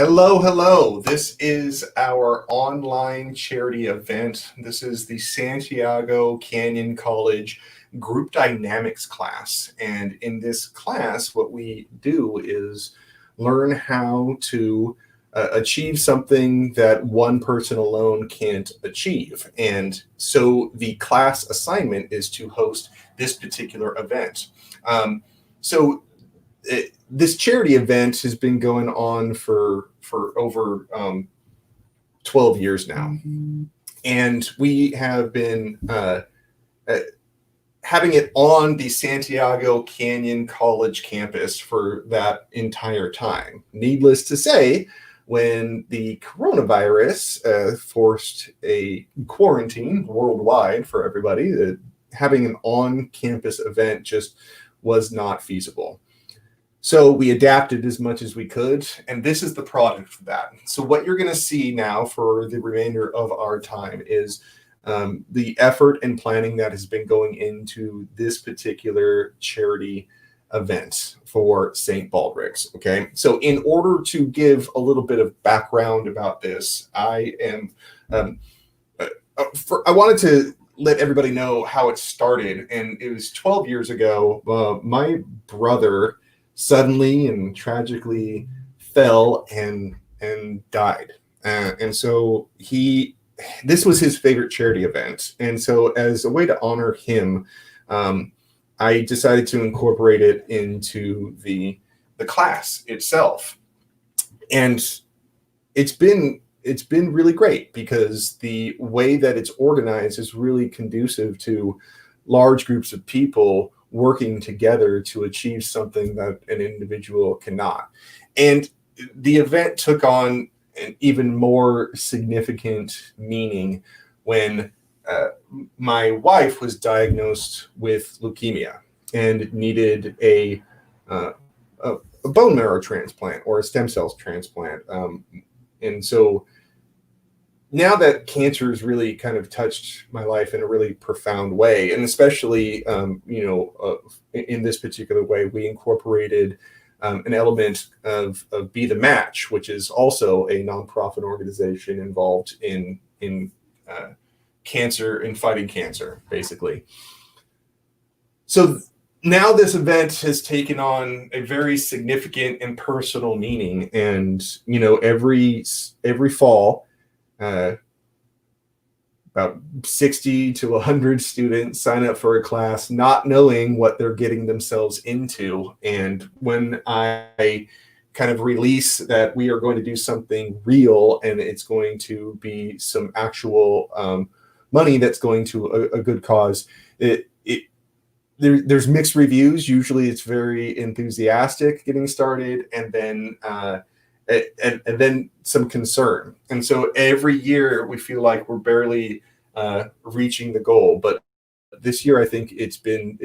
Hello, hello. This is our online charity event. This is the Santiago Canyon College Group Dynamics class. And in this class, what we do is learn how to achieve something that one person alone can't achieve. And so the class assignment is to host this particular event. This charity event has been going on for over 12 years now. And we have been having it on the Santiago Canyon College campus for that entire time. Needless to say, when the coronavirus forced a quarantine worldwide for everybody, having an on-campus event just was not feasible. So we adapted as much as we could, and this is the product for that. So what you're going to see now for the remainder of our time is the effort and planning that has been going into this particular charity event for St. Baldrick's. Okay, so in order to give a little bit of background about this, I wanted to let everybody know how it started, and it was 12 years ago. My brother suddenly and tragically fell and died, and so this was his favorite charity event, and so as a way to honor him, I decided to incorporate it into the class itself. And it's been really great because the way that it's organized is really conducive to large groups of people working together to achieve something that an individual cannot. And the event took on an even more significant meaning when my wife was diagnosed with leukemia and needed a bone marrow transplant or a stem cells transplant. And so now that cancer has really kind of touched my life in a really profound way, and especially, in this particular way, we incorporated an element of Be the Match, which is also a nonprofit organization involved in cancer and fighting cancer, basically. So now this event has taken on a very significant and personal meaning, and every fall, about 60 to 100 students sign up for a class not knowing what they're getting themselves into. And when I kind of release that we are going to do something real and it's going to be some actual money that's going to a good cause, there's mixed reviews. Usually it's very enthusiastic getting started, and then some concern. And so every year we feel like we're barely reaching the goal. But this year, I think it's been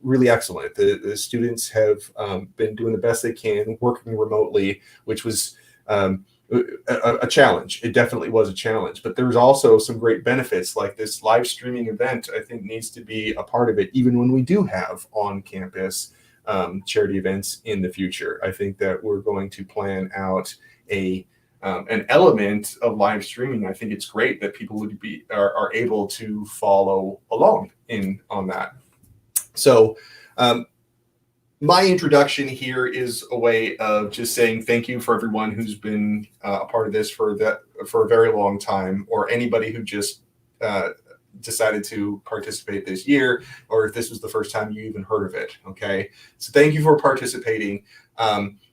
really excellent. The students have been doing the best they can, working remotely, which was a challenge. It definitely was a challenge. But there's also some great benefits, like this live streaming event, I think needs to be a part of it, even when we do have on-campus charity events in the future. I think that we're going to plan out an element of live streaming. I think it's great that people are able to follow along on that. So my introduction here is a way of just saying thank you for everyone who's been a part of this for a very long time, or anybody who just decided to participate this year, or if this was the first time you even heard of it. Okay, so thank you for participating.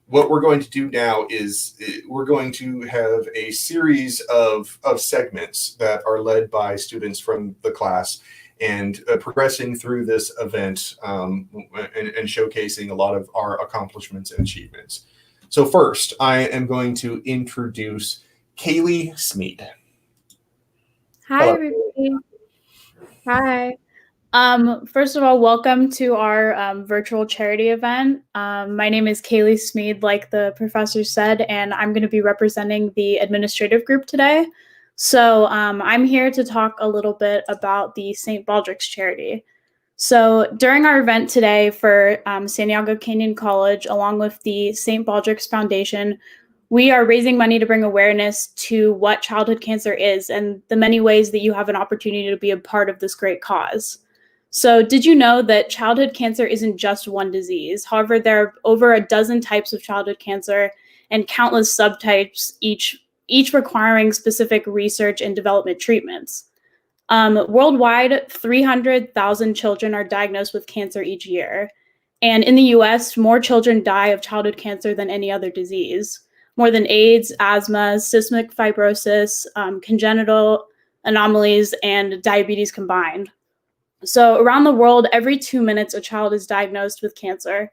What we're going to do now is we're going to have a series of segments that are led by students from the class, and progressing through this event and showcasing a lot of our accomplishments and achievements. So first, I am going to introduce Kaylee Smead. Hi, hello, everybody. Hi. First of all, welcome to our virtual charity event. My name is Kaylee Smead, like the professor said, and I'm going to be representing the administrative group today. So I'm here to talk a little bit about the St. Baldrick's charity. So during our event today for Santiago Canyon College, along with the St. Baldrick's Foundation, We are raising money to bring awareness to what childhood cancer is and the many ways that you have an opportunity to be a part of this great cause. So did you know that childhood cancer isn't just one disease? However, there are over a dozen types of childhood cancer and countless subtypes, each requiring specific research and development treatments. Worldwide, 300,000 children are diagnosed with cancer each year. And in the US, more children die of childhood cancer than any other disease, more than AIDS, asthma, cystic fibrosis, congenital anomalies, and diabetes combined. So around the world, every 2 minutes, a child is diagnosed with cancer.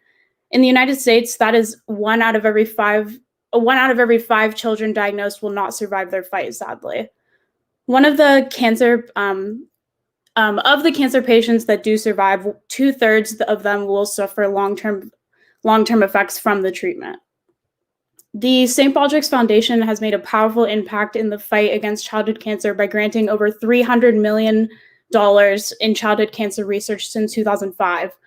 In the United States, that is one out of every five children diagnosed will not survive their fight, sadly. One of the cancer of the cancer patients that do survive, 2/3 of them will suffer long-term effects from the treatment. The St. Baldrick's Foundation has made a powerful impact in the fight against childhood cancer by granting over $300 million in childhood cancer research since 2005,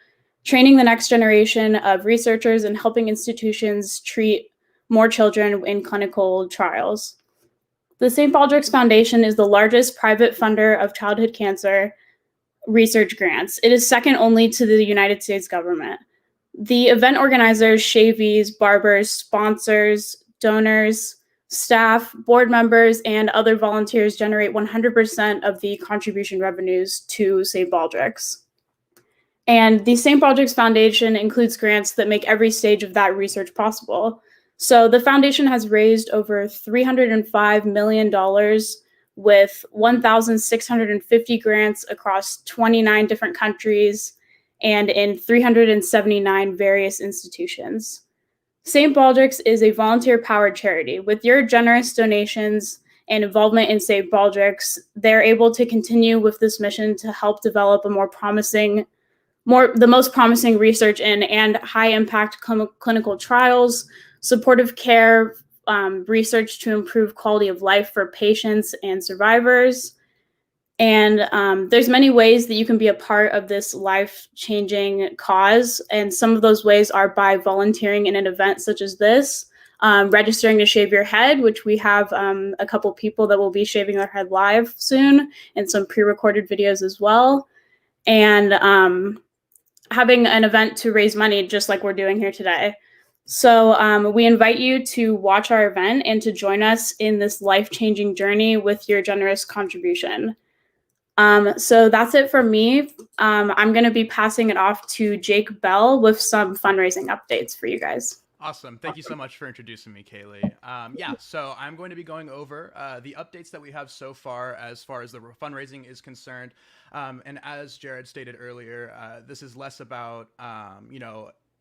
training the next generation of researchers and helping institutions treat more children in clinical trials. The St. Baldrick's Foundation is the largest private funder of childhood cancer research grants. It is second only to the United States government. The event organizers, shavees, barbers, sponsors, donors, staff, board members, and other volunteers generate 100% of the contribution revenues to St. Baldrick's. And the St. Baldrick's Foundation includes grants that make every stage of that research possible. So the foundation has raised over $305 million with 1,650 grants across 29 different countries and in 379 various institutions. St. Baldrick's is a volunteer-powered charity. With your generous donations and involvement in St. Baldrick's, they're able to continue with this mission to help develop the most promising research in and high-impact clinical trials, supportive care, research to improve quality of life for patients and survivors. And there's many ways that you can be a part of this life-changing cause. And some of those ways are by volunteering in an event such as this, registering to shave your head, which we have a couple people that will be shaving their head live soon, and some pre-recorded videos as well. And having an event to raise money, just like we're doing here today. So we invite you to watch our event and to join us in this life-changing journey with your generous contribution. So that's it for me. I'm going to be passing it off to Jake Bell with some fundraising updates for you guys. Awesome. Thank you so much for introducing me, Kaylee. Yeah, so I'm going to be going over the updates that we have so far as the fundraising is concerned. And as Jared stated earlier, this is less about,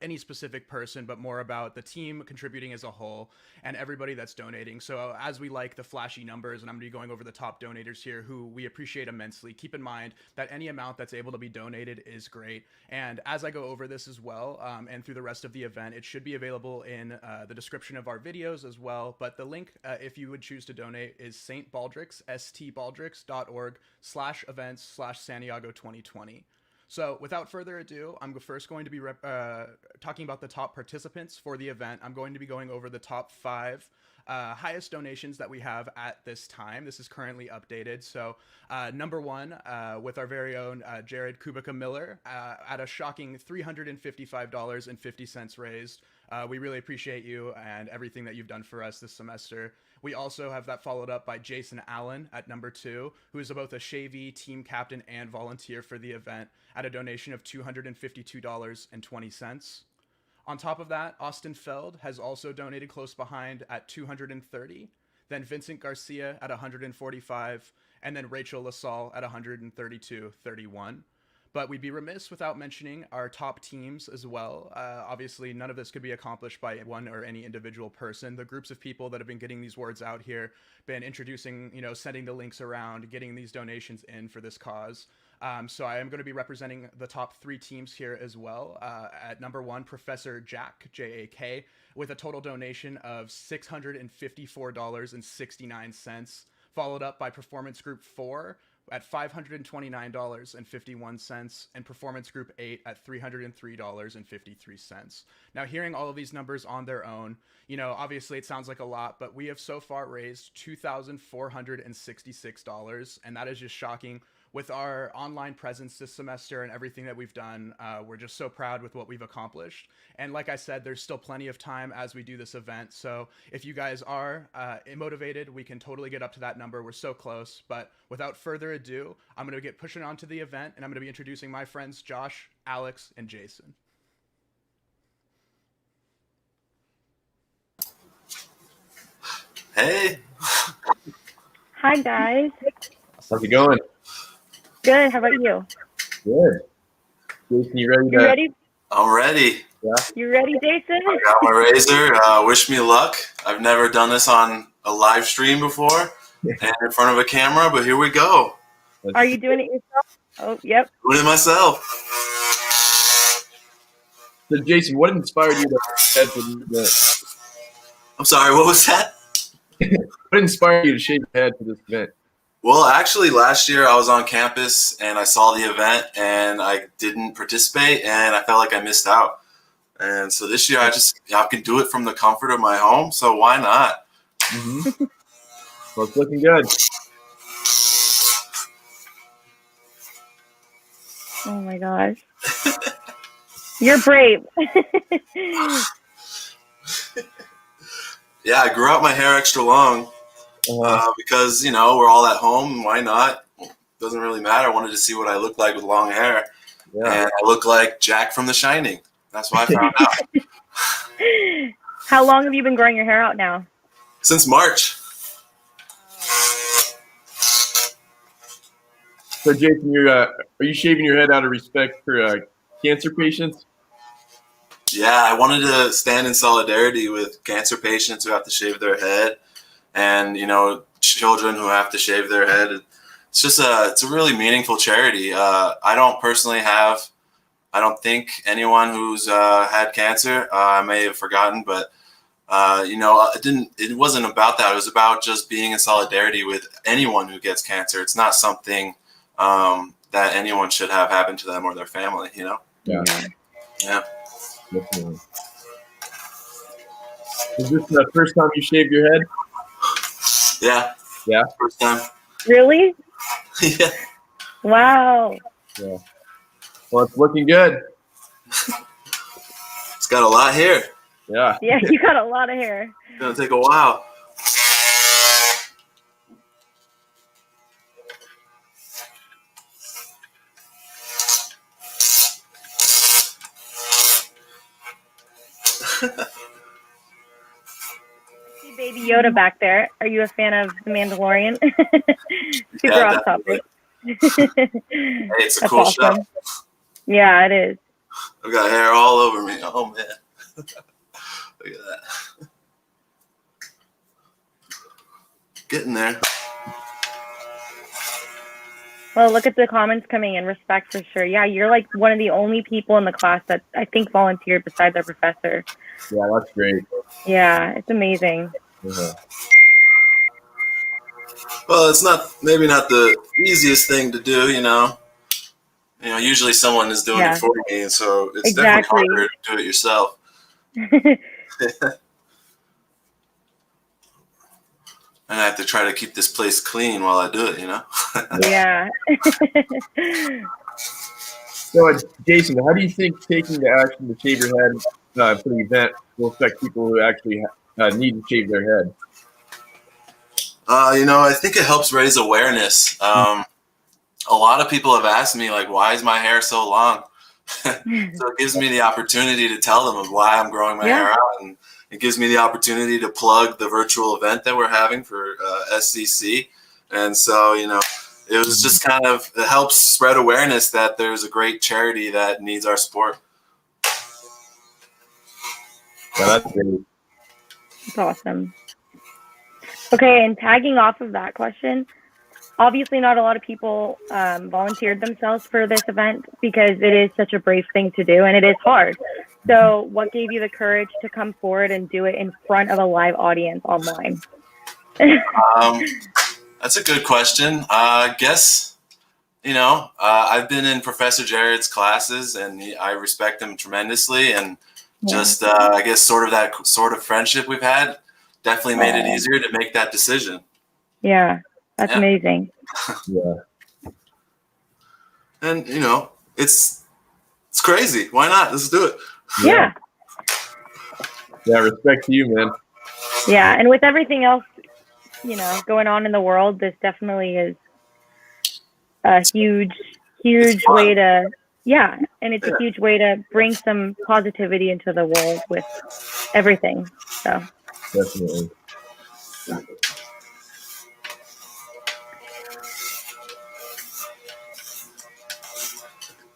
any specific person, but more about the team contributing as a whole and everybody that's donating. So as we like the flashy numbers, and I'm going to be going over the top donators here who we appreciate immensely, keep in mind that any amount that's able to be donated is great. And as I go over this as well, and through the rest of the event, it should be available in the description of our videos as well. But the link, if you would choose to donate, is St. Baldrick's, stbaldricks.org/events/Santiago 2020. So without further ado, I'm first going to be talking about the top participants for the event. I'm going to be going over the top 5 highest donations that we have at this time. This is currently updated. So number 1, with our very own Jared Kubica Miller at a shocking $355.50 raised. We really appreciate you and everything that you've done for us this semester. We also have that followed up by Jason Allen at number 2, who is both a shavee, team captain, and volunteer for the event at a donation of $252.20. On top of that, Austin Feld has also donated close behind at $230, then Vincent Garcia at $145, and then Rachel LaSalle at $132.31. But we'd be remiss without mentioning our top teams as well. Obviously, none of this could be accomplished by one or any individual person. The groups of people that have been getting these words out here, been introducing, sending the links around, getting these donations in for this cause. So I am going to be representing the top 3 teams here as well. At number 1, Professor Jack, J-A-K, with a total donation of $654.69, followed up by Performance Group 4 at $529.51, and Performance Group 8 at $303.53. Now, hearing all of these numbers on their own, obviously it sounds like a lot, but we have so far raised $2,466, and that is just shocking. With our online presence this semester and everything that we've done, we're just so proud with what we've accomplished. And like I said, there's still plenty of time as we do this event. So if you guys are motivated, we can totally get up to that number. We're so close. But without further ado, I'm going to get pushing on to the event, and I'm going to be introducing my friends Josh, Alex, and Jason. Hey. Hi, guys. How's it going? Good. How about you? Good. Jason, you ready? You ready? I'm ready. Yeah. You ready, Jason? I got my razor. Wish me luck. I've never done this on a live stream before and in front of a camera, but here we go. Are you doing it yourself? Oh, yep. Doing it myself. So, Jason, what inspired you to head to the event? I'm sorry, what was that? What inspired you to shave your head for this event? Well, actually, last year I was on campus and I saw the event and I didn't participate and I felt like I missed out. And so this year I can do it from the comfort of my home, so why not? Mm-hmm. Well, it's looking good. Oh, my gosh. You're brave. Yeah, I grew out my hair extra long because, we're all at home. Why not? Doesn't really matter. I wanted to see what I look like with long hair. Yeah. And I look like Jack from The Shining. That's why I found out. How long have you been growing your hair out now? Since March. So, Jason, are you shaving your head out of respect for cancer patients? Yeah, I wanted to stand in solidarity with cancer patients who have to shave their head and, children who have to shave their head. It's a really meaningful charity. I don't think anyone who's had cancer, I may have forgotten, but, it wasn't about that. It was about just being in solidarity with anyone who gets cancer. It's not something that anyone should have happen to them or their family, Yeah. Yeah. Definitely. Is this the first time you shaved your head? Yeah. Yeah. First time. Really? Yeah. Wow. Yeah. Well, it's looking good. It's got a lot here. Yeah. Yeah, you got a lot of hair. It's gonna take a while. See Baby Yoda back there. Are you a fan of The Mandalorian? Super off topic. Hey, it's a cool show. Yeah, it is. I've got hair all over me. Oh, man. Look at that. Getting there. Well, look at the comments coming in. Respect for sure. Yeah, you're like one of the only people in the class that I think volunteered besides our professor. Yeah, that's great. Yeah, it's amazing. Yeah. Well, it's maybe not the easiest thing to do, usually someone is doing it for me, and so it's definitely harder to do it yourself. And I have to try to keep this place clean while I do it, Yeah. So, Jason, how do you think taking the action to shave your head for the event will affect people who actually need to shave their head? I think it helps raise awareness. A lot of people have asked me, like, why is my hair so long? So it gives me the opportunity to tell them of why I'm growing my hair out, and it gives me the opportunity to plug the virtual event that we're having for SCC. And so, it was just it helps spread awareness that there's a great charity that needs our support. Yeah, that's great. That's awesome. Okay, and tagging off of that question, obviously not a lot of people volunteered themselves for this event because it is such a brave thing to do and it is hard. So what gave you the courage to come forward and do it in front of a live audience online? That's a good question. I guess I've been in Professor Jared's classes, and I respect him tremendously. And just, I guess, that sort of friendship we've had definitely made it easier to make that decision. Yeah, that's amazing. Yeah. And, it's crazy. Why not? Let's do it. Yeah. Yeah, respect to you, man. Yeah, and with everything else, going on in the world, this definitely is a huge way to, and it's a huge way to bring some positivity into the world with everything. So Definitely.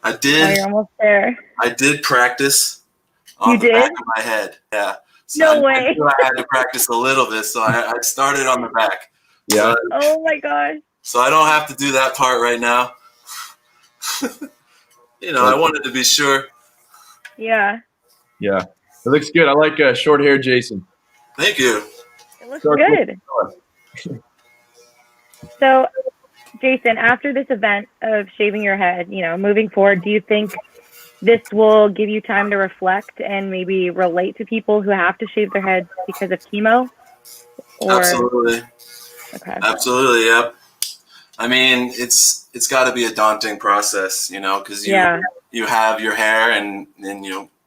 I did. you're almost there. I did practice on the back of my head. Yeah. So No way. I knew I had to practice a little bit, so I started on the back. Yeah. Oh my gosh. So I don't have to do that part right now. I wanted to be sure. Yeah. Yeah. It looks good. I like short hair, Jason. Thank you. It looks good. So, Jason, after this event of shaving your head, moving forward, do you think this will give you time to reflect and maybe relate to people who have to shave their heads because of chemo? Absolutely. Okay. Absolutely. Yep. I mean, it's got to be a daunting process, because you have your hair and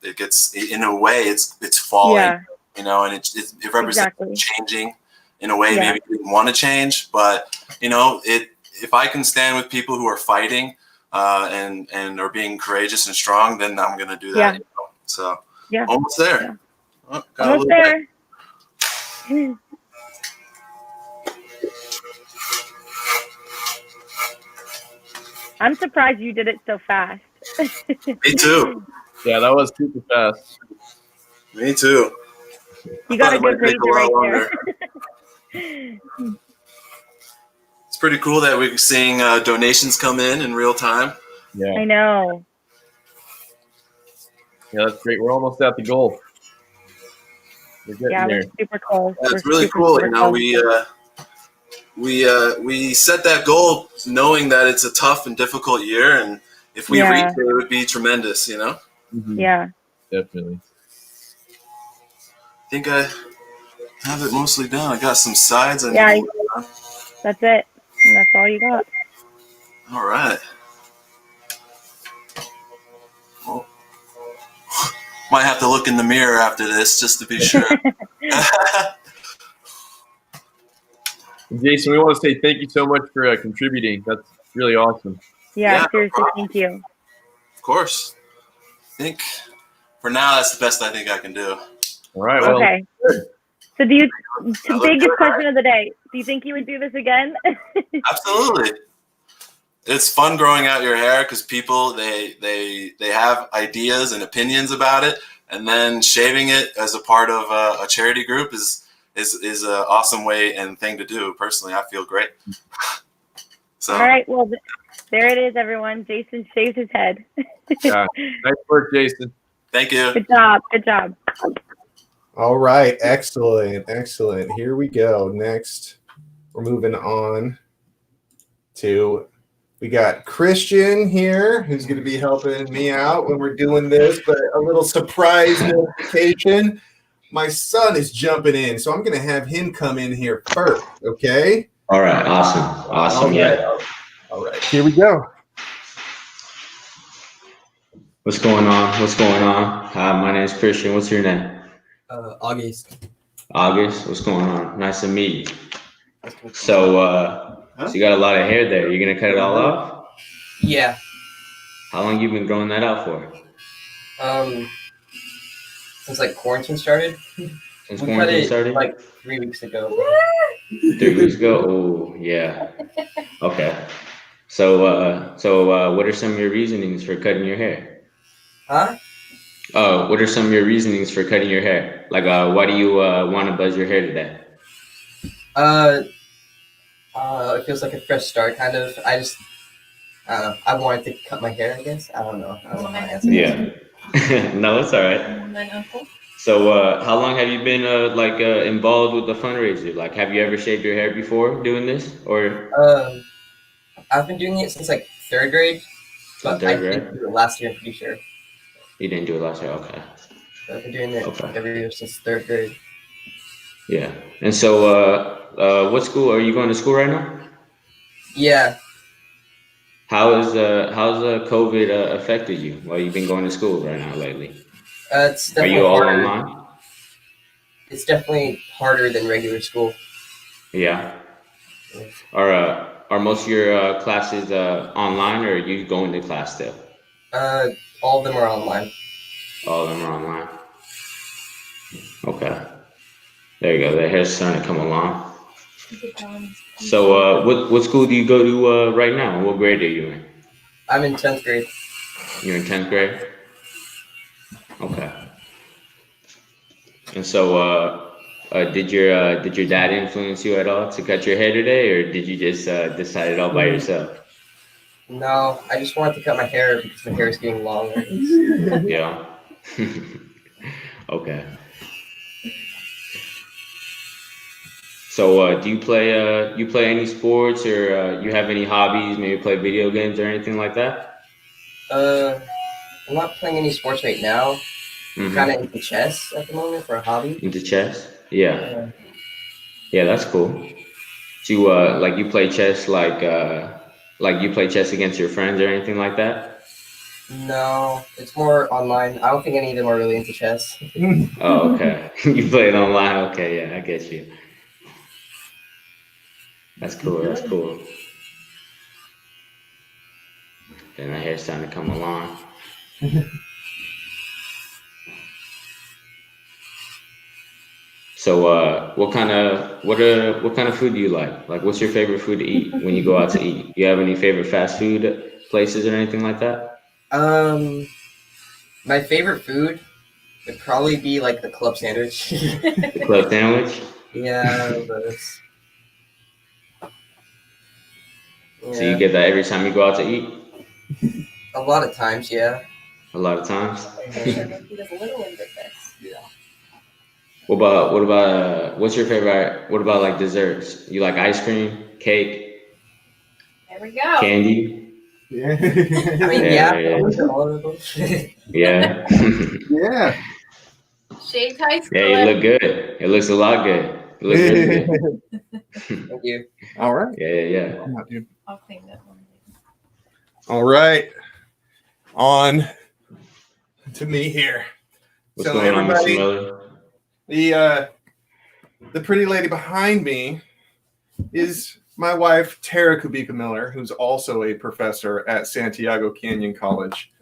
it gets, in a way, it's falling, and it represents changing in a way maybe you didn't want to change, but if I can stand with people who are fighting and are being courageous and strong, then I'm gonna do that. So almost there. Oh, almost there. I'm surprised you did it so fast. Me too. Yeah, that was super fast. Me too. You got a good razor right there. It's pretty cool that we're seeing donations come in real time. Yeah. I know. Yeah, that's great. We're almost at the goal. We're getting there. We're super close. Yeah, it's really cool. We set that goal knowing that it's a tough and difficult year, and if we reach it, it would be tremendous. Mm-hmm. Yeah. Definitely. I think I have it mostly done. I got some sides. That's it. And that's all you got. All right. Well, might have to look in the mirror after this just to be sure. Jason, we want to say thank you so much for contributing. That's really awesome. Yeah, seriously, thank you. Of course. I think for now, that's the best I think I can do. All right. Well, okay. So biggest question of the day, do you think you would do this again? Absolutely. It's fun growing out your hair because people, they have ideas and opinions about it. And then shaving it as a part of a charity group is an awesome way and thing to do. Personally, I feel great. So. All right. Well, there it is, everyone. Jason shaved his head. Yeah. Nice work, Jason. Thank you. Good job. Good job. All right. Excellent. Excellent. Here we go. Next, we're moving on to, we got Christian here, who's going to be helping me out when we're doing this, but a little surprise notification. My son is jumping in, so I'm going to have him come in here first, okay? All right. Awesome. Awesome. Yeah. All right. Here we go. What's going on? What's going on? Hi, my name is Christian. What's your name? August. August. What's going on? Nice to meet you. So you got a lot of hair there. You're gonna cut it all off? Yeah. How long you been growing that out for? Since like quarantine started. Since quarantine started? Like 3 weeks ago. 3 weeks ago? Oh, yeah. Okay. So what are some of your reasonings for cutting your hair? Huh? What are some of your reasonings for cutting your hair? Like, why do you want to buzz your hair to that? It feels like a fresh start, kind of. I don't know. I wanted to cut my hair, I guess. I don't know. I don't know how to answer Yeah. No, it's all right. So, how long have you been involved with the fundraiser? Like, have you ever shaved your hair before doing this, or? I've been doing it since like third grade. Oh, But third I grade? didn't do it last year, I'm pretty sure. You didn't do it last year? Okay. So I've been doing it Okay. every year since third grade. Yeah. And so, what school are you going to school right now? Yeah. How's COVID affected you while you've been going to school right now lately? It's Are definitely you all harder. online? It's definitely harder than regular school. Yeah. Are most of your classes online, or are you going to class still? All of them are online. All of them are online. Okay. There you go. The hair's starting to come along. So, what school do you go to right now? What grade are you in? I'm in 10th grade. You're in 10th grade? Okay. And so, did your dad influence you at all to cut your hair today, or did you just decide it all by yourself? No, I just wanted to cut my hair because my hair is getting longer. Yeah. Okay. So, do you play any sports, or you have any hobbies? Maybe play video games or anything like that? I'm not playing any sports right now. Mm-hmm. Kind of into chess at the moment for a hobby. Into chess? Yeah. Yeah, that's cool. So, you play chess like you play chess against your friends or anything like that? No, it's more online. I don't think any of them are really into chess. Oh, okay. You play it online. Okay, yeah, I get you. That's cool. That's cool. And my hair's starting to come along. So, what kind of food do you like? Like, what's your favorite food to eat when you go out to eat? You have any favorite fast food places or anything like that? My favorite food would probably be like the club sandwich. The club sandwich? Yeah, So you get that every time you go out to eat? a lot of times, yeah. A lot of times? He does a little bit this. Yeah. What about what's your favorite? What about like desserts? You like ice cream, cake, There we go. candy? Yeah. I mean, yeah. All of them. Yeah. Yeah. Shaved high school. Yeah, you look good. It looks a lot good. You look really good. Thank you. All right. Yeah. I'll clean that one. All right. On to me here. What's So going on, Mr. everybody, Miller? the pretty lady behind me is my wife, Tara Kubica Miller, who's also a professor at Santiago Canyon College.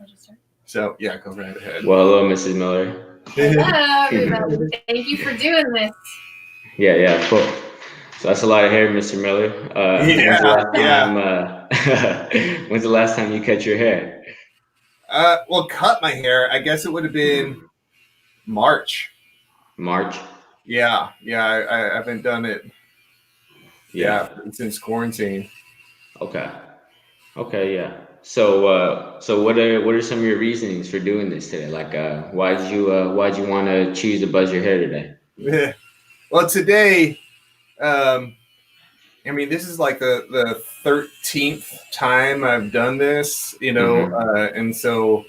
So yeah, go right ahead. Well, hello, Mrs. Miller. Hello, everybody. Thank you for doing this. Yeah, cool. So that's a lot of hair, Mr. Miller. When's the last time you cut your hair? Well, cut my hair. I guess it would have been March. March? Yeah. I haven't done it. Yeah, since quarantine. Okay, yeah. So, what are some of your reasonings for doing this today? Like, why'd you want to choose to buzz your hair today? Yeah. Well, today, I mean, this is like the 13th time I've done this, and so,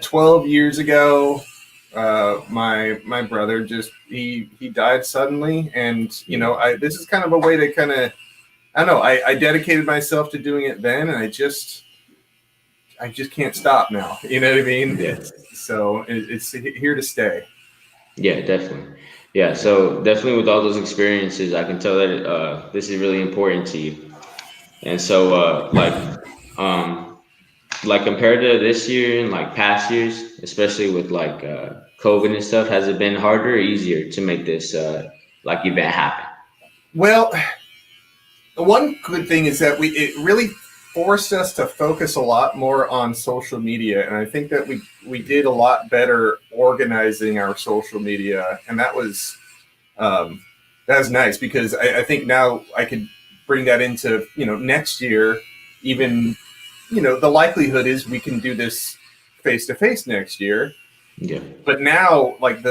12 years ago, my brother he died suddenly, and this is kind of a way to kind of, I don't know, I dedicated myself to doing it then, and I just can't stop now. You know what I mean? Yeah. So it's here to stay. Yeah, definitely. Yeah, so definitely with all those experiences, I can tell that this is really important to you. And so, like compared to this year and like past years, especially with like COVID and stuff, has it been harder or easier to make this event happen? Well, the one good thing is that it really forced us to focus a lot more on social media, and I think that we did a lot better organizing our social media, and that was nice, because I think now I could bring that into next year. Even the likelihood is we can do this face to face next year. Yeah. But now, like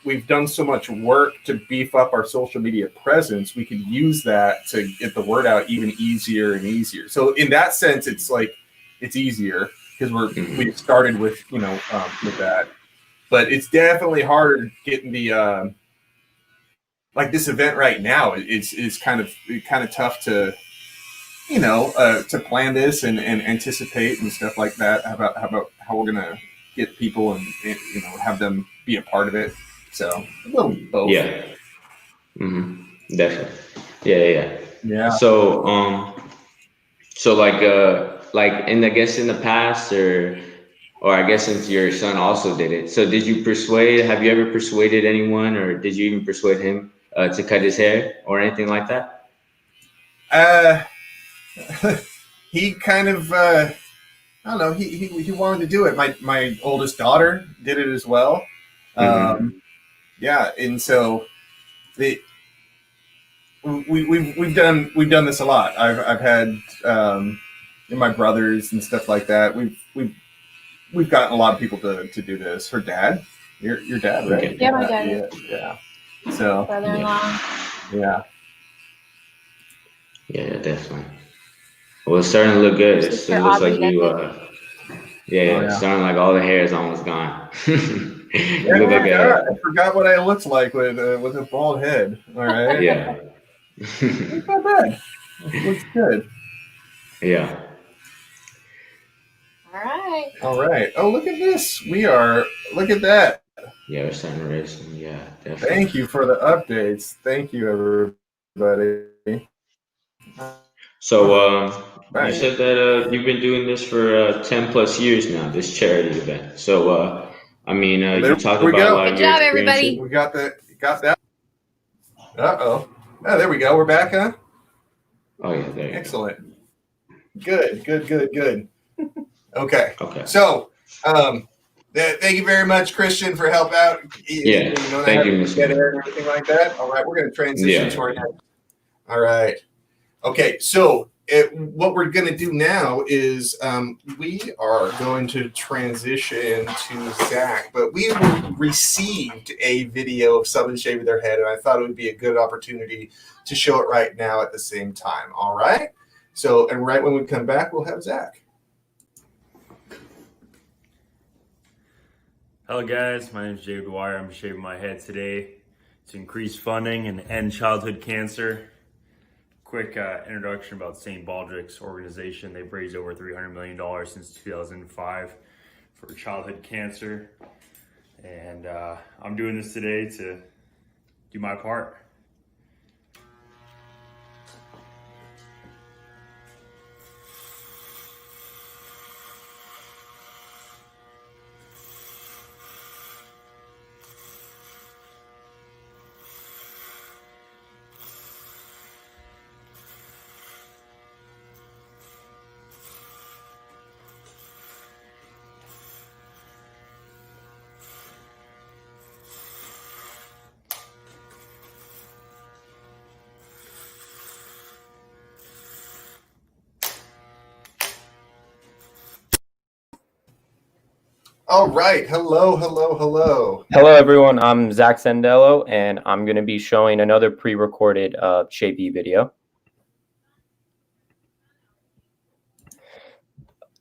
we've done so much work to beef up our social media presence, we could use that to get the word out even easier and easier. So in that sense, it's like it's easier because we started with with that, but it's definitely harder getting the like this event right now is kind of tough to to plan this and anticipate and stuff like that. How we're gonna get people and have them be a part of it. So a little both. Yeah. Definitely. Yeah. So like and I guess in the past or I guess since your son also did it. So have you ever persuaded anyone or did you even persuade him to cut his hair or anything like that? He kind of I don't know, he wanted to do it. My oldest daughter did it as well. Yeah, and so we've done this a lot. I've had my brothers and stuff like that. We've gotten a lot of people to do this. Her dad, your dad, right? Yeah, my dad. Yeah. So Brother-in-law. Yeah. Yeah, definitely. Well, it's starting to look good. It looks like you. It's starting like all the hair is almost gone. I forgot what I looked like with a bald head. All right. Yeah. It's not bad. It looks good. Yeah. All right. Oh, look at this. Look at that. Yeah, we're starting to race. Yeah, definitely. Thank you for the updates. Thank you, everybody. So, you said that you've been doing this for 10 plus years now, this charity event. So, you talked about a lot of your experiences. Good job, everybody. We got that. Uh-oh. Oh, there we go. We're back, huh? Oh, yeah, there you go. Excellent. Good. Okay. So, thank you very much, Christian, for help out. Yeah. Thank you, Mr. And everything like that. All right, we're going to transition to our next. All right. Okay, so what we're going to do now is we are going to transition to Zach, but we received a video of someone shaving their head, and I thought it would be a good opportunity to show it right now at the same time. All right? So, and right when we come back, we'll have Zach. Hello guys, my name is Jay Dwyer. I'm shaving my head today to increase funding and end childhood cancer. Quick introduction about St. Baldrick's organization. They've raised over $300 million since 2005 for childhood cancer. And I'm doing this today to do my part. All right. Hello. Hello, everyone. I'm Zach Sandello, and I'm going to be showing another pre-recorded Shave-A video.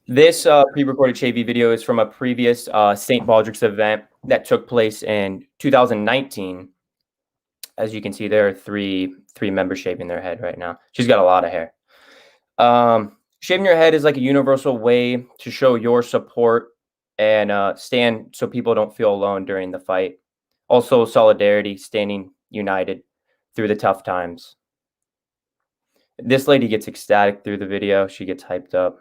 This pre-recorded Shave-A video is from a previous St. Baldrick's event that took place in 2019. As you can see, there are three members shaving their head right now. She's got a lot of hair. Shaving your head is like a universal way to show your support and stand so people don't feel alone during the fight. Also, solidarity, standing united through the tough times. This lady gets ecstatic through the video. She gets hyped up.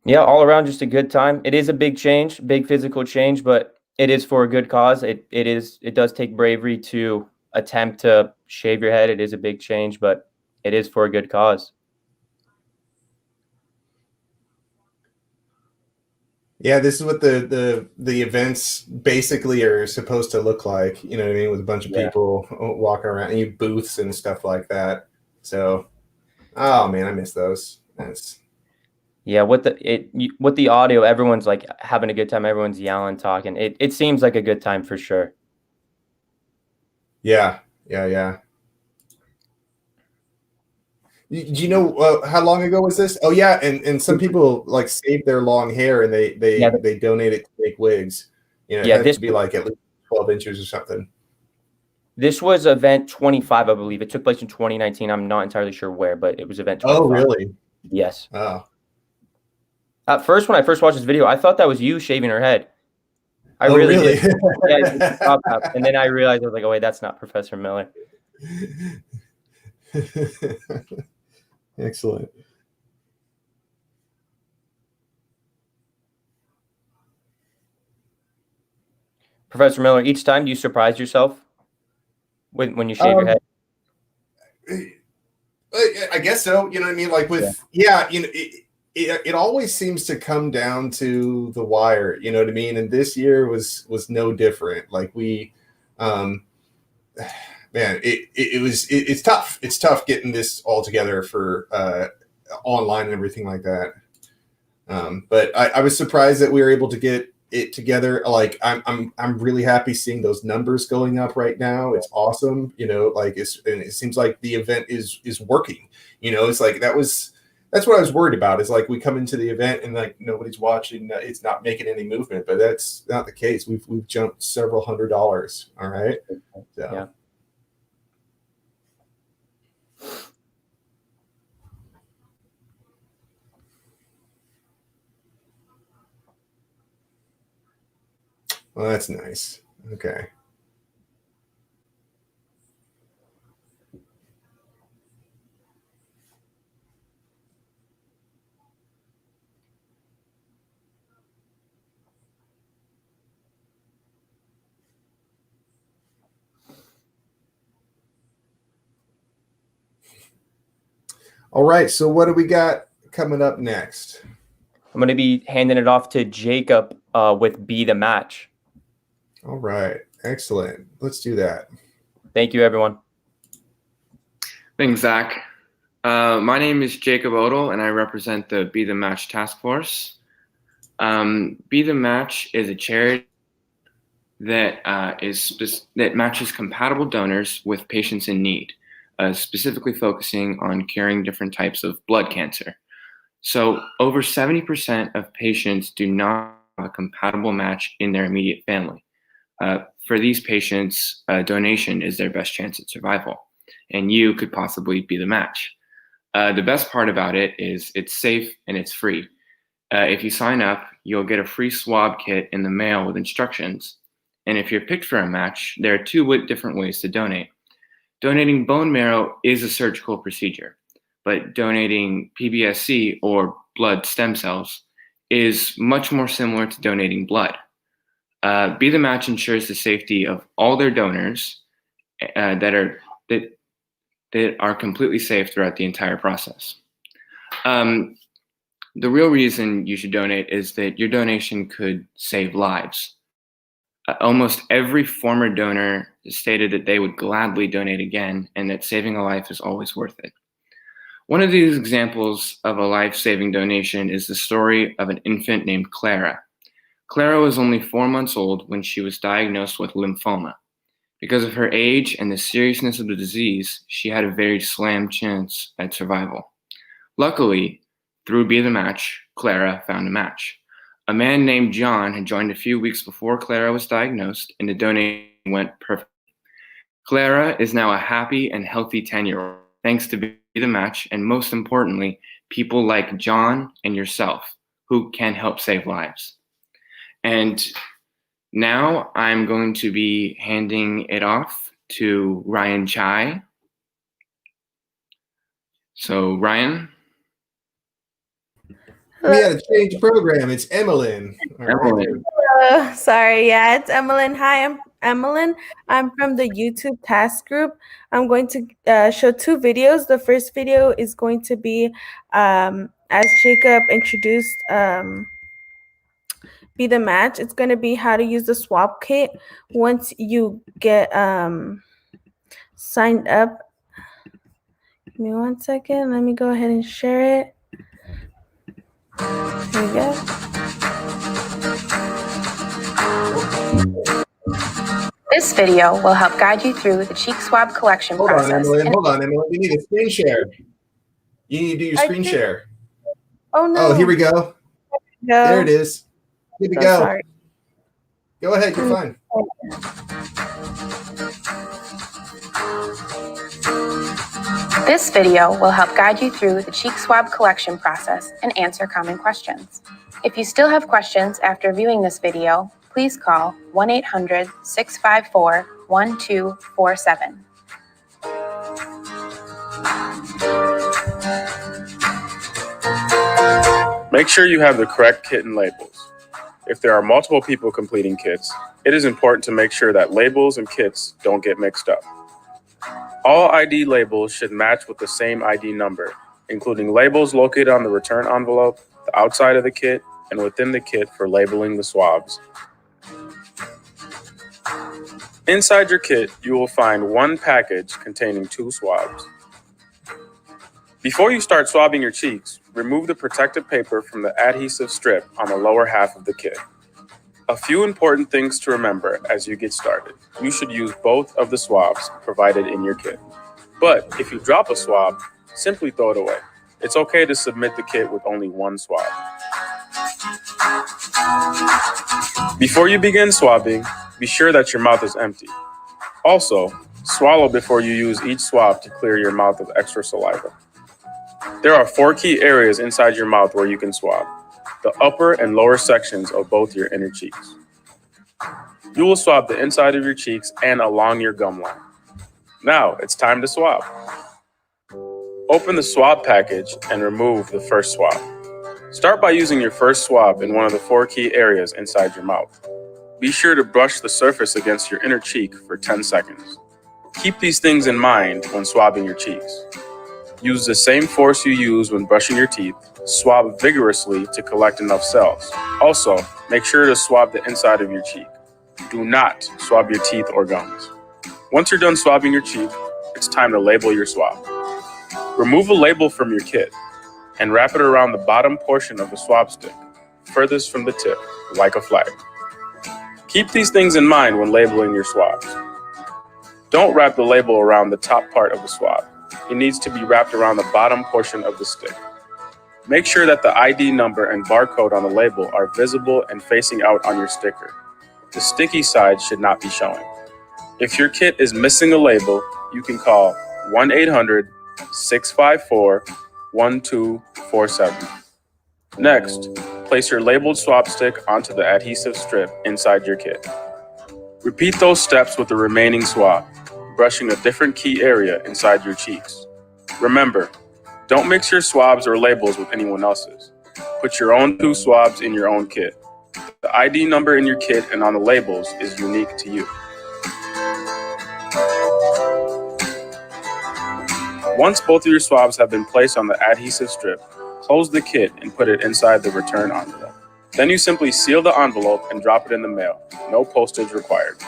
Yeah, all around just a good time. It is a big change, big physical change, but it is for a good cause. It does take bravery to attempt to shave your head. It is a big change, but it is for a good cause. Yeah, this is what the events basically are supposed to look like. You know what I mean? With a bunch of people walking around, and booths and stuff like that. So, oh man, I miss those. Yeah, with the audio, everyone's like having a good time. Everyone's yelling, talking. It seems like a good time for sure. Yeah. Do you know how long ago was this? Oh yeah, and some people like save their long hair and they donate it to make wigs. You know, it has to be like at least 12 inches or something. This was event 25, I believe. It took place in 2019. I'm not entirely sure where, but it was event 25. Oh, really? Yes. Oh. At first, when I first watched this video, I thought that was you shaving her head. I really did. Yeah, and then I realized I was like, oh wait, that's not Professor Miller. Excellent. Professor Miller, each time do you surprise yourself when you shave your head? I guess so. You know what I mean? Like with you know, it always seems to come down to the wire. You know what I mean? And this year was no different. Like we, man, it's tough. It's tough getting this all together for online and everything like that. But I was surprised that we were able to get it together. Like I'm really happy seeing those numbers going up right now. It's awesome. You know, like it seems like the event is working. You know, it's like that's what I was worried about. Is like we come into the event and like nobody's watching. It's not making any movement, but that's not the case. We've jumped several $100. All right. So. Yeah. Well, that's nice. Okay. All right. So what do we got coming up next? I'm going to be handing it off to Jacob with Be the Match. All right. Excellent. Let's do that. Thank you, everyone. Thanks, Zach. My name is Jacob Odell, and I represent the Be the Match Task Force. Be the Match is a charity that that matches compatible donors with patients in need, specifically focusing on curing different types of blood cancer. So over 70% of patients do not have a compatible match in their immediate family. For these patients, donation is their best chance at survival, and you could possibly be the match. The best part about it is it's safe and it's free. If you sign up, you'll get a free swab kit in the mail with instructions. And if you're picked for a match, there are two different ways to donate. Donating bone marrow is a surgical procedure, but donating PBSC or blood stem cells is much more similar to donating blood. Be the Match ensures the safety of all their donors that are completely safe throughout the entire process. The real reason you should donate is that your donation could save lives. Almost every former donor stated that they would gladly donate again and that saving a life is always worth it. One of these examples of a life-saving donation is the story of an infant named Clara. Clara was only 4 months old when she was diagnosed with lymphoma. Because of her age and the seriousness of the disease, she had a very slim chance at survival. Luckily, through Be the Match, Clara found a match. A man named John had joined a few weeks before Clara was diagnosed, and the donation went perfect. Clara is now a happy and healthy 10-year-old, thanks to Be the Match, and most importantly, people like John and yourself, who can help save lives. And now I'm going to be handing it off to Ryan Chai. So, Ryan? We had to change program. It's Emmeline. Emmeline. Hello. Sorry. Yeah, it's Emmeline. Hi, I'm Emmeline. I'm from the YouTube task group. I'm going to show 2 videos. The first video is going to be, as Jacob introduced, Be the Match. It's going to be how to use the swab kit once you get signed up. Give me 1 second. Let me go ahead and share it. There we go. This video will help guide you through the cheek swab collection process. Hold on, Emily. You need a screen share. You need to do your screen share. Oh, no. Oh, here we go. There it is. Good to go. Sorry. Go ahead. You're fine. This video will help guide you through the cheek swab collection process and answer common questions. If you still have questions after viewing this video, please call 1-800-654-1247. Make sure you have the correct kit and labels. If there are multiple people completing kits, it is important to make sure that labels and kits don't get mixed up. All ID labels should match with the same ID number, including labels located on the return envelope, the outside of the kit, and within the kit for labeling the swabs. Inside your kit, you will find one package containing 2 swabs. Before you start swabbing your cheeks, remove the protective paper from the adhesive strip on the lower half of the kit. A few important things to remember as you get started. You should use both of the swabs provided in your kit. But if you drop a swab, simply throw it away. It's okay to submit the kit with only 1 swab. Before you begin swabbing, be sure that your mouth is empty. Also, swallow before you use each swab to clear your mouth of extra saliva. There are 4 key areas inside your mouth where you can swab: the upper and lower sections of both your inner cheeks. You will swab the inside of your cheeks and along your gum line. Now it's time to swab. Open the swab package and remove the first swab. Start by using your first swab in one of the 4 key areas inside your mouth. Be sure to brush the surface against your inner cheek for 10 seconds. Keep these things in mind when swabbing your cheeks. Use the same force you use when brushing your teeth. Swab vigorously to collect enough cells. Also, make sure to swab the inside of your cheek. Do not swab your teeth or gums. Once you're done swabbing your cheek, it's time to label your swab. Remove a label from your kit and wrap it around the bottom portion of the swab stick, furthest from the tip, like a flag. Keep these things in mind when labeling your swabs. Don't wrap the label around the top part of the swab. It needs to be wrapped around the bottom portion of the stick. Make sure that the ID number and barcode on the label are visible and facing out on your sticker. The sticky side should not be showing. If your kit is missing a label, you can call 1-800-654-1247. Next, place your labeled swab stick onto the adhesive strip inside your kit. Repeat those steps with the remaining swab, brushing a different key area inside your cheeks. Remember, don't mix your swabs or labels with anyone else's. Put your own 2 swabs in your own kit. The ID number in your kit and on the labels is unique to you. Once both of your swabs have been placed on the adhesive strip, close the kit and put it inside the return envelope. Then you simply seal the envelope and drop it in the mail. No postage required.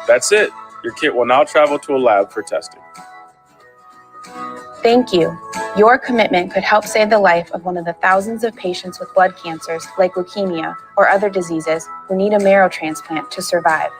That's it. Your kit will now travel to a lab for testing. Thank you. Your commitment could help save the life of one of the thousands of patients with blood cancers like leukemia or other diseases who need a marrow transplant to survive.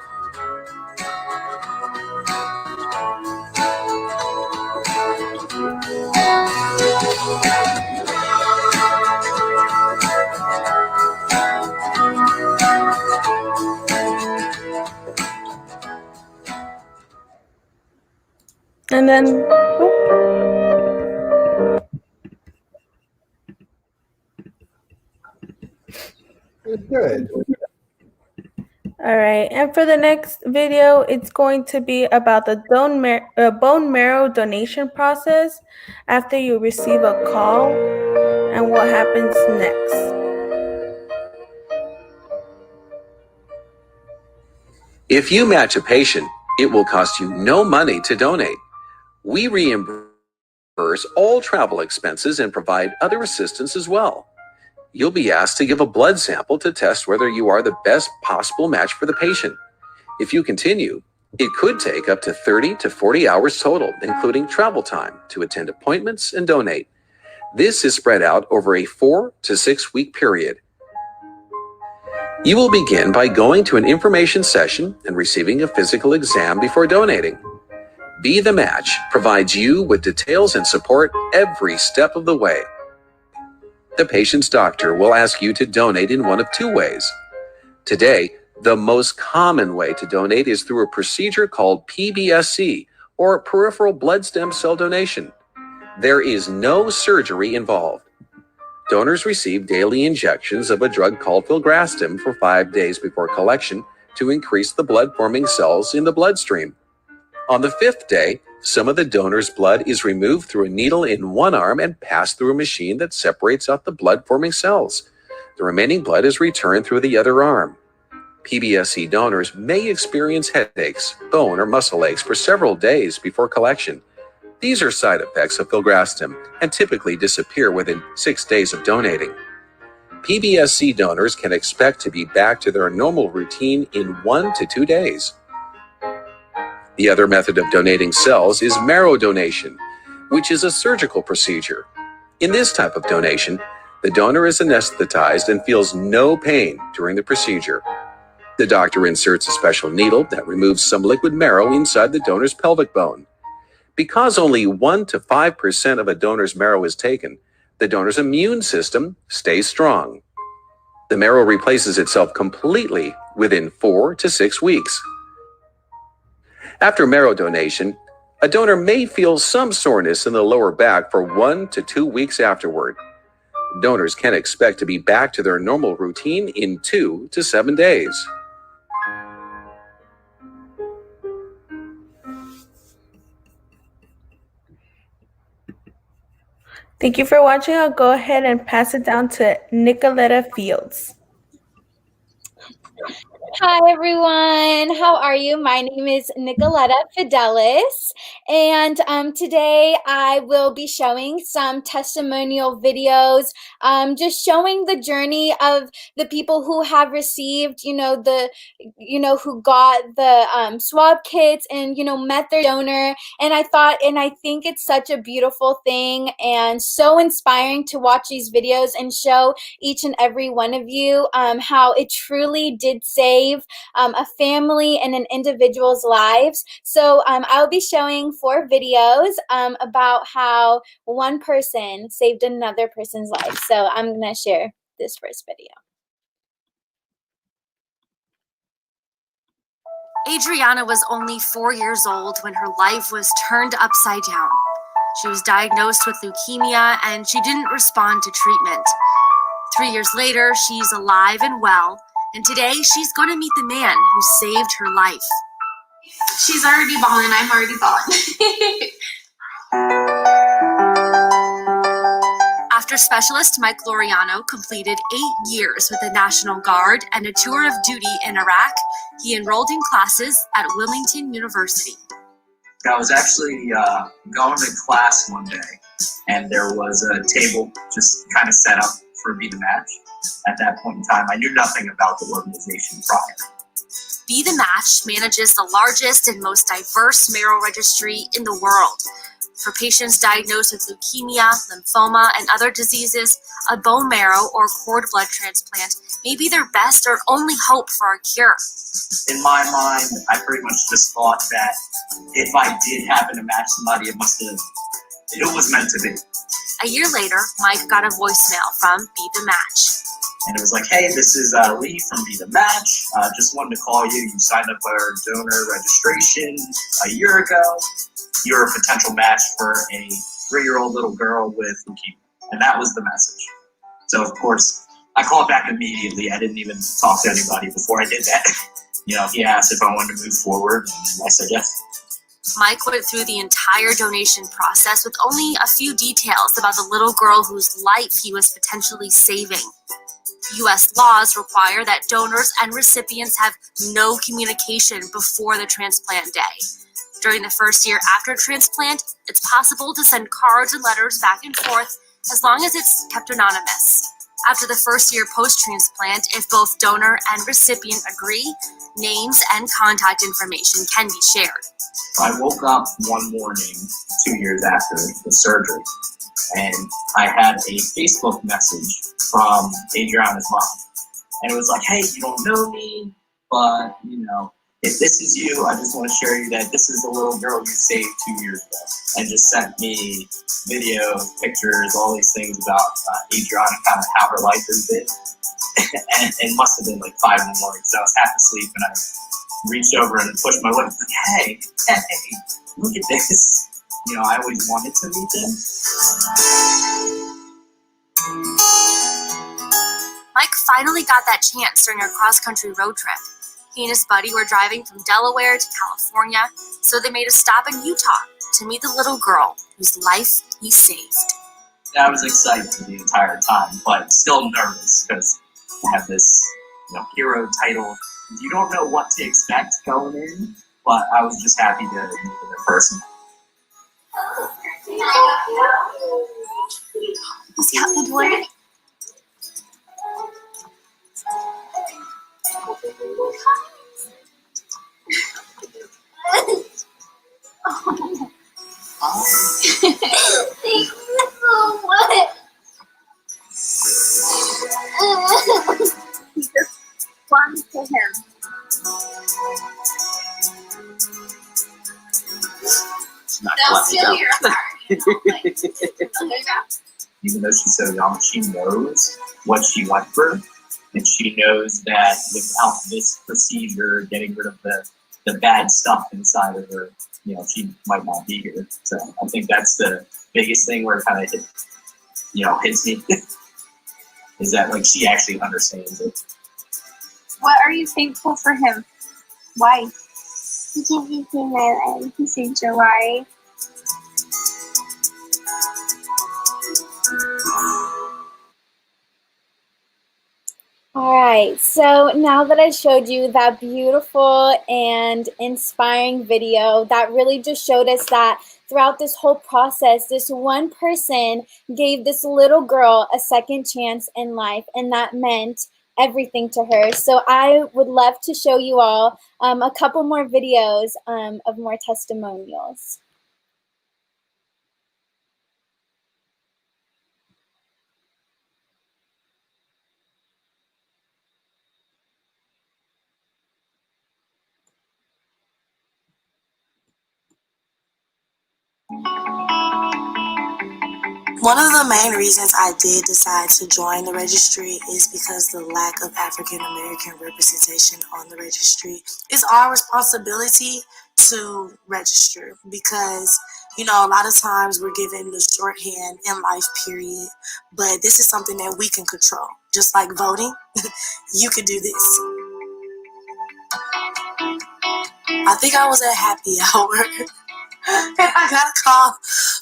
And then, Good. all right. And for the next video, it's going to be about the bone marrow donation process after you receive a call and what happens next. If you match a patient, it will cost you no money to donate. We reimburse all travel expenses and provide other assistance as well. You'll be asked to give a blood sample to test whether you are the best possible match for the patient. If you continue, it could take up to 30 to 40 hours total, including travel time to attend appointments and donate. This is spread out over a 4 to 6 week period. You will begin by going to an information session and receiving a physical exam before donating. Be the Match provides you with details and support every step of the way. The patient's doctor will ask you to donate in one of two ways. Today, the most common way to donate is through a procedure called PBSC, or peripheral blood stem cell donation. There is no surgery involved. Donors receive daily injections of a drug called filgrastim for 5 days before collection to increase the blood-forming cells in the bloodstream. On the 5th day, some of the donor's blood is removed through a needle in one arm and passed through a machine that separates out the blood-forming cells. The remaining blood is returned through the other arm. PBSC donors may experience headaches, bone or muscle aches for several days before collection. These are side effects of filgrastim and typically disappear within 6 days of donating. PBSC donors can expect to be back to their normal routine in 1 to 2 days. The other method of donating cells is marrow donation, which is a surgical procedure. In this type of donation, the donor is anesthetized and feels no pain during the procedure. The doctor inserts a special needle that removes some liquid marrow inside the donor's pelvic bone. Because only 1 to 5% of a donor's marrow is taken, the donor's immune system stays strong. The marrow replaces itself completely within 4 to 6 weeks. After marrow donation, a donor may feel some soreness in the lower back for 1 to 2 weeks afterward. Donors can expect to be back to their normal routine in 2 to 7 days. Thank you for watching. I'll go ahead and pass it down to Nicoletta Fields. Hi, everyone. How are you? My name is Nicoletta Fidelis, and today I will be showing some testimonial videos, just showing the journey of the people who have received, who got the swab kits and, met their donor. And I think it's such a beautiful thing and so inspiring to watch these videos and show each and every one of you how it truly did save a family and an individual's lives. So I'll be showing 4 videos about how one person saved another person's life. So I'm going to share this first video. Adriana was only 4 years old when her life was turned upside down. She was diagnosed with leukemia and she didn't respond to treatment. 3 years later, she's alive and well, and today she's going to meet the man who saved her life. She's already balling, I'm already balling. After specialist Mike Loriano completed 8 years with the National Guard and a tour of duty in Iraq, he enrolled in classes at Wilmington University. I was actually going to class one day, and there was a table just kind of set up for Be the Match. At that point in time, I knew nothing about the organization prior. Be the Match manages the largest and most diverse marrow registry in the world. For patients diagnosed with leukemia, lymphoma, and other diseases, a bone marrow or cord blood transplant may be their best or only hope for a cure. In my mind, I pretty much just thought that if I did happen to match somebody, it was meant to be. A year later, Mike got a voicemail from Be the Match. And it was like, hey, this is Lee from Be the Match. Just wanted to call you. You signed up for our donor registration a year ago. You're a potential match for a 3-year-old little girl with leukemia. And that was the message. So, of course, I called back immediately. I didn't even talk to anybody before I did that. He asked if I wanted to move forward, and I said yes. Mike went through the entire donation process with only a few details about the little girl whose life he was potentially saving. U.S. laws require that donors and recipients have no communication before the transplant day. During the first year after transplant, it's possible to send cards and letters back and forth as long as it's kept anonymous. After the first year post-transplant, if both donor and recipient agree, names and contact information can be shared. I woke up one morning 2 years after the surgery, and I had a Facebook message from Adriana's mom. And it was like, hey, you don't know me, but, you know, if this is you, I just want to share you that this is the little girl you saved 2 years ago. And just sent me video, pictures, all these things about Adriana, kind of how her life has been. And it must have been like 5 in the morning, so I was half asleep, and I reached over and pushed my wife, like, hey, look at this. You know, I always wanted to meet them. Mike finally got that chance during our cross-country road trip. He and his buddy were driving from Delaware to California, so they made a stop in Utah to meet the little girl whose life he saved. I was excited the entire time, but still nervous because I have this, you know, hero title. You don't know what to expect going in, but I was just happy to meet them in person. Is he out the door? Thank you so much. He just clung to him. She's not They'll letting steal go. your heart. Even though she's so young, she knows what she went through, and she knows that without this procedure, getting rid of the bad stuff inside of her, you know, she might not be here. So I think that's the biggest thing where it kind of hits me, is that like she actually understands it. What are you thankful for him? Why? Because he saved my life. He saved your life. All right, so now that I showed you that beautiful and inspiring video, that really just showed us that throughout this whole process, this one person gave this little girl a second chance in life, and that meant everything to her. So I would love to show you all a couple more videos of more testimonials. One of the main reasons I did decide to join the registry is because the lack of African American representation on the registry. It's our responsibility to register because, you know, a lot of times we're given the shorthand in life, period. But this is something that we can control. Just like voting, you can do this. I think I was at happy hour. And I got a call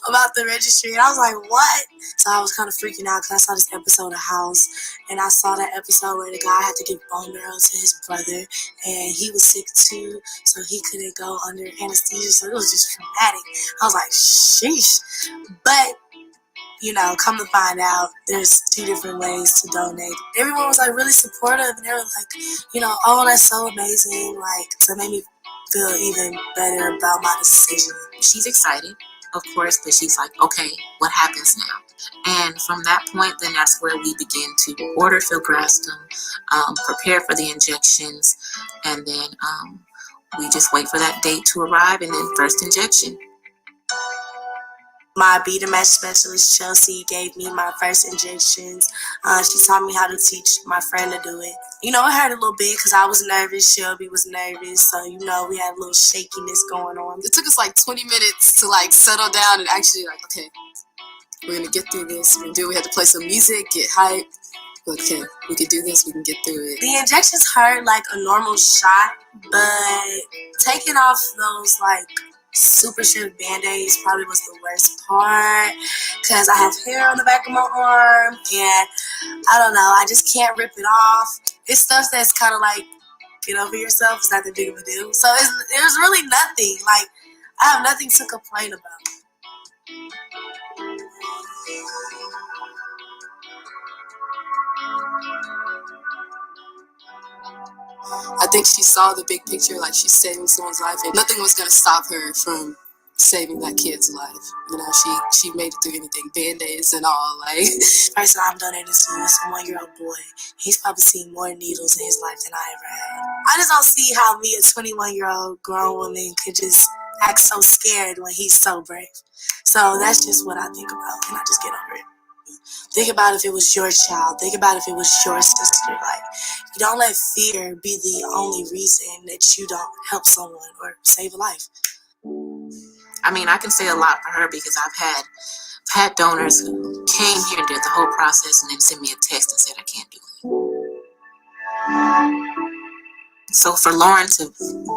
about the registry, and I was like, what? So I was kind of freaking out because I saw this episode of House, and I saw that episode where the guy had to give bone marrow to his brother, and he was sick too, so he couldn't go under anesthesia, so it was just traumatic. I was like, sheesh. But, you know, come to find out, there's 2 different ways to donate. Everyone was, like, really supportive, and they were like, you know, oh, that's so amazing, like, so it made me feel even better about my decision. She's excited, of course, but she's like, okay, what happens now? And from that point, then that's where we begin to order filgrastim, prepare for the injections, and then we just wait for that date to arrive, and then first injection. My Be The Match specialist, Chelsea, gave me my first injections. She taught me how to teach my friend to do it. You know, it hurt a little bit because I was nervous. Shelby was nervous. So, you know, we had a little shakiness going on. It took us like 20 minutes to like settle down and actually like, okay, we're going to get through this. We had to play some music, get hype. Okay, we can do this. We can get through it. The injections hurt like a normal shot, but taking off those like super strict band-aids probably was the worst part because I have hair on the back of my arm and I don't know, I just can't rip it off. It's stuff that's kind of like, get over yourself, it's not that big of a deal. So there's really nothing, like I have nothing to complain about. I think she saw the big picture, like she's saving someone's life, and nothing was gonna stop her from saving that kid's life. You know, she made it through anything, band-aids and all. Like, the person I'm donating to is a 1-year-old boy. He's probably seen more needles in his life than I ever had. I just don't see how me, a 21-year-old grown woman, could just act so scared when he's so brave. So that's just what I think about, and I just get over it. Think about if it was your child. Think about if it was your sister. Like, you don't let fear be the only reason that you don't help someone or save a life. I mean, I can say a lot for her because I've had donors who came here and did the whole process and then sent me a text and said I can't do it. So for Lauren to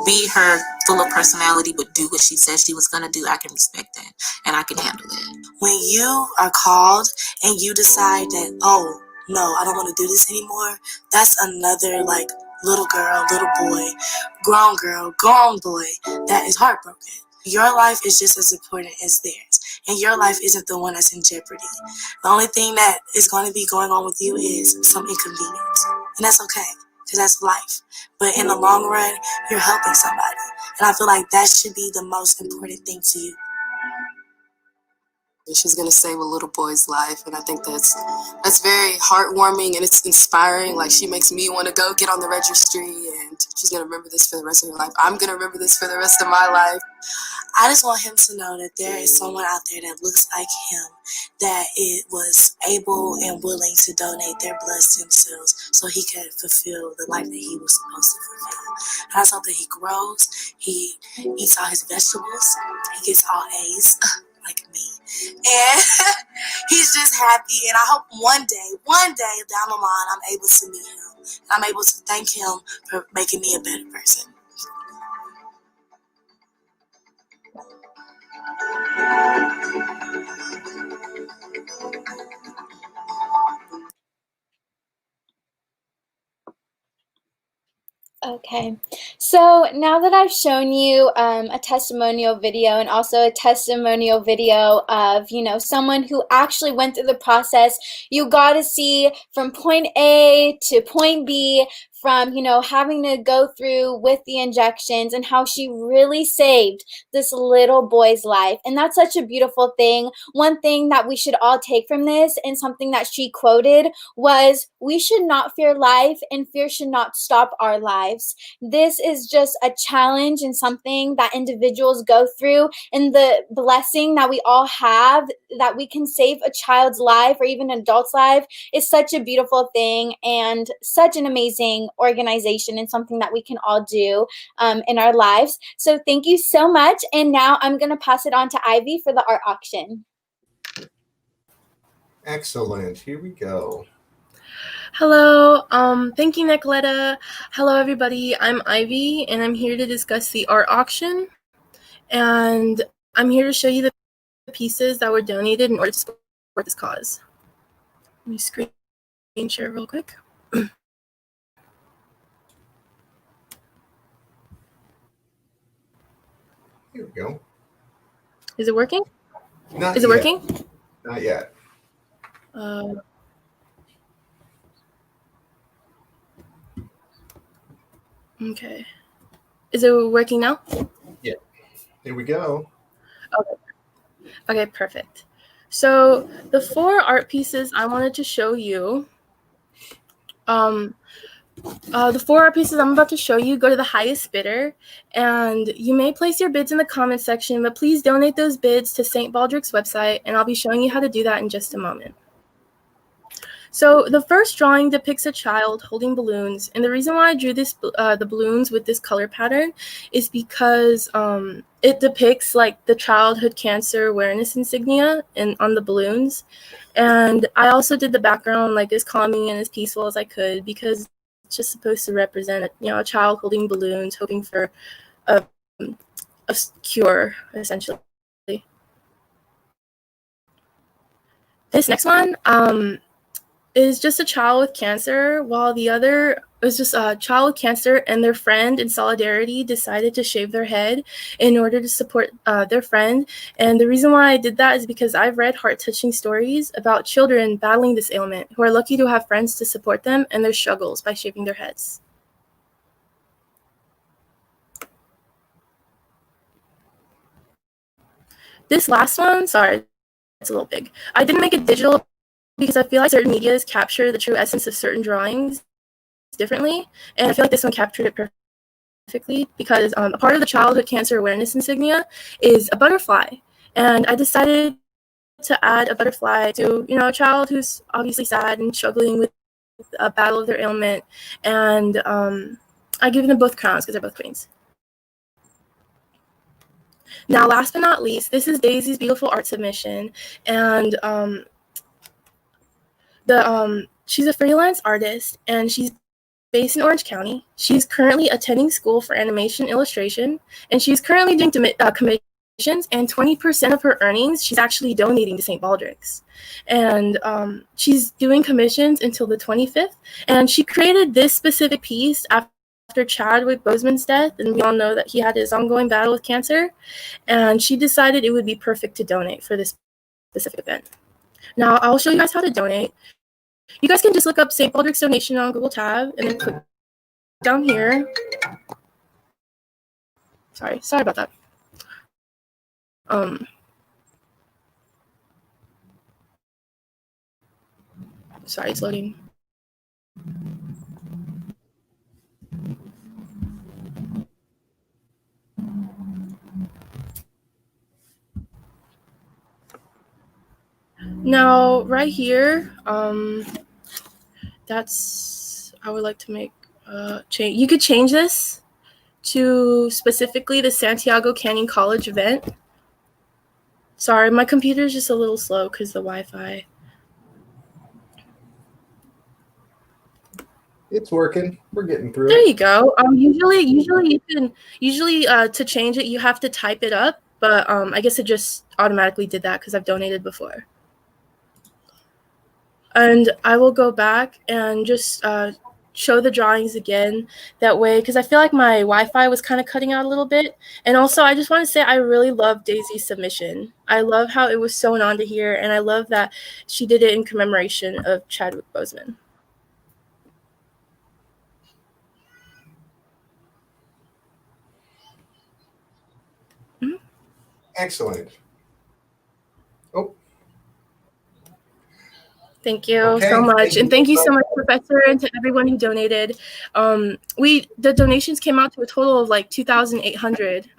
be her full of personality but do what she said she was going to do, I can respect that and I can handle that. When you are called and you decide that, oh, no, I don't want to do this anymore, that's another, like, little girl, little boy, grown boy that is heartbroken. Your life is just as important as theirs, and your life isn't the one that's in jeopardy. The only thing that is going to be going on with you is some inconvenience, and that's okay, because that's life. But in the long run, you're helping somebody, and I feel like that should be the most important thing to you. She's going to save a little boy's life, and I think that's very heartwarming, and it's inspiring. Like, she makes me want to go get on the registry, and she's going to remember this for the rest of her life. I'm going to remember this for the rest of my life. I just want him to know that there is someone out there that looks like him, that it was able and willing to donate their blood stem cells so he could fulfill the life that he was supposed to fulfill. And I just hope that he grows, he eats all his vegetables, he gets all A's, like me. And he's just happy, and I hope one day down the line, I'm able to meet him. And I'm able to thank him for making me a better person. Okay, so now that I've shown you a testimonial video and also a testimonial video of, you know, someone who actually went through the process, you got to see from point A to point B, from, you know, having to go through with the injections and how she really saved this little boy's life. And that's such a beautiful thing. One thing that we should all take from this, and something that she quoted, was, we should not fear life, and fear should not stop our lives. This is just a challenge and something that individuals go through, and the blessing that we all have that we can save a child's life or even an adult's life is such a beautiful thing and such an amazing organization, and something that we can all do in our lives. So thank you so much. And now I'm going to pass it on to Ivy for the art auction. Excellent. Here we go. Hello. Thank you, Nicoletta. Hello, everybody. I'm Ivy, and I'm here to discuss the art auction. And I'm here to show you the pieces that were donated in order to support this cause. Let me screen share real quick. Here we go. Is it working? Not Is it yet. working? Not yet. Okay. Is it working now? Yeah. Here we go. Okay. Okay, perfect. So the 4 art pieces I wanted to show you, the 4 art pieces I'm about to show you go to the highest bidder, and you may place your bids in the comment section, but please donate those bids to St. Baldrick's website, and I'll be showing you how to do that in just a moment. So the first drawing depicts a child holding balloons, and the reason why I drew this the balloons with this color pattern is because it depicts like the childhood cancer awareness insignia on the balloons, and I also did the background like as calming and as peaceful as I could, because it's just supposed to represent, you know, a child holding balloons, hoping for a cure, essentially. This next one is just a child with cancer, while the other is just a child with cancer and their friend in solidarity decided to shave their head in order to support their friend. And the reason why I did that is because I've read heart-touching stories about children battling this ailment who are lucky to have friends to support them and their struggles by shaving their heads. This last one, sorry, it's a little big. I didn't make it digital because I feel like certain medias capture the true essence of certain drawings differently, and I feel like this one captured it perfectly because a part of the childhood cancer awareness insignia is a butterfly, and I decided to add a butterfly to, you know, a child who's obviously sad and struggling with a battle of their ailment, and I give them both crowns because they're both queens. Now, last but not least, this is Daisy's beautiful art submission, and she's a freelance artist, and she's based in Orange County. She's currently attending school for animation illustration, and she's currently doing commissions, and 20% of her earnings she's actually donating to St. Baldrick's. And she's doing commissions until the 25th, and she created this specific piece after Chadwick Boseman's death, and we all know that he had his ongoing battle with cancer, and she decided it would be perfect to donate for this specific event. Now, I'll show you guys how to donate. You guys can just look up St. Baldrick's donation on Google tab and then click down here. Sorry about that. Sorry, it's loading. Now, right here, that's, I would like to make a change. You could change this to specifically the Santiago Canyon College event. Sorry, my computer is just a little slow because the Wi-Fi. It's working. We're getting through There it. you go. Usually you can to change it, you have to type it up, but I guess it just automatically did that because I've donated before. And I will go back and just show the drawings again that way, because I feel like my Wi-Fi was kind of cutting out a little bit. And also, I just want to say I really love Daisy's submission. I love how it was sewn onto here, and I love that she did it in commemoration of Chadwick Boseman. Excellent. Oh. Thank you Okay, so much. And thank you so much, much. Professor, and to everyone who donated. The donations came out to a total of like 2,800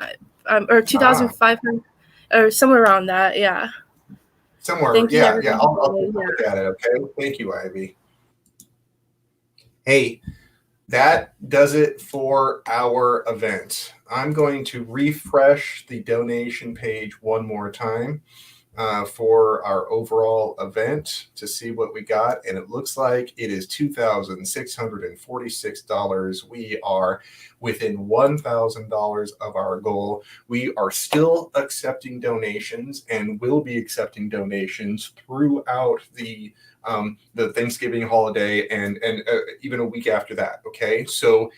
or 2,500 or somewhere around that. Yeah. Somewhere. Thank you, Yeah. everyone I'll who take a donated. look at it. Okay. Thank you, Ivy. Hey, that does it for our event. I'm going to refresh the donation page one more time for our overall event to see what we got. And it looks like it is $2,646. We are within $1,000 of our goal. We are still accepting donations and will be accepting donations throughout the Thanksgiving holiday and even a week after that. Okay, so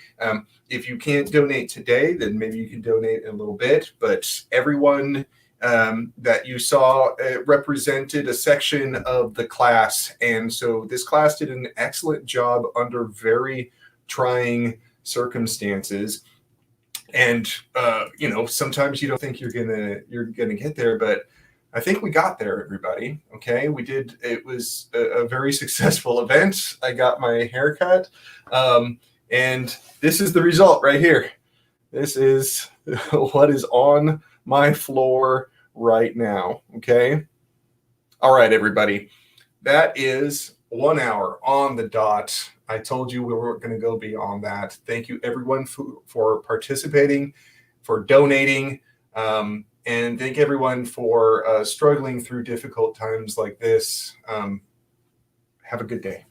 if you can't donate today, then maybe you can donate in a little bit. But everyone that you saw represented a section of the class, and so this class did an excellent job under very trying circumstances. And sometimes you don't think you're gonna get there, but I think we got there, everybody. Okay, we did. It was a very successful event. I got my haircut, and this is the result right here. This is what is on my floor right now. Okay. All right, everybody. That is 1 hour on the dot. I told you we weren't going to go beyond that. Thank you, everyone, for participating, for donating. And thank everyone for struggling through difficult times like this. Have a good day.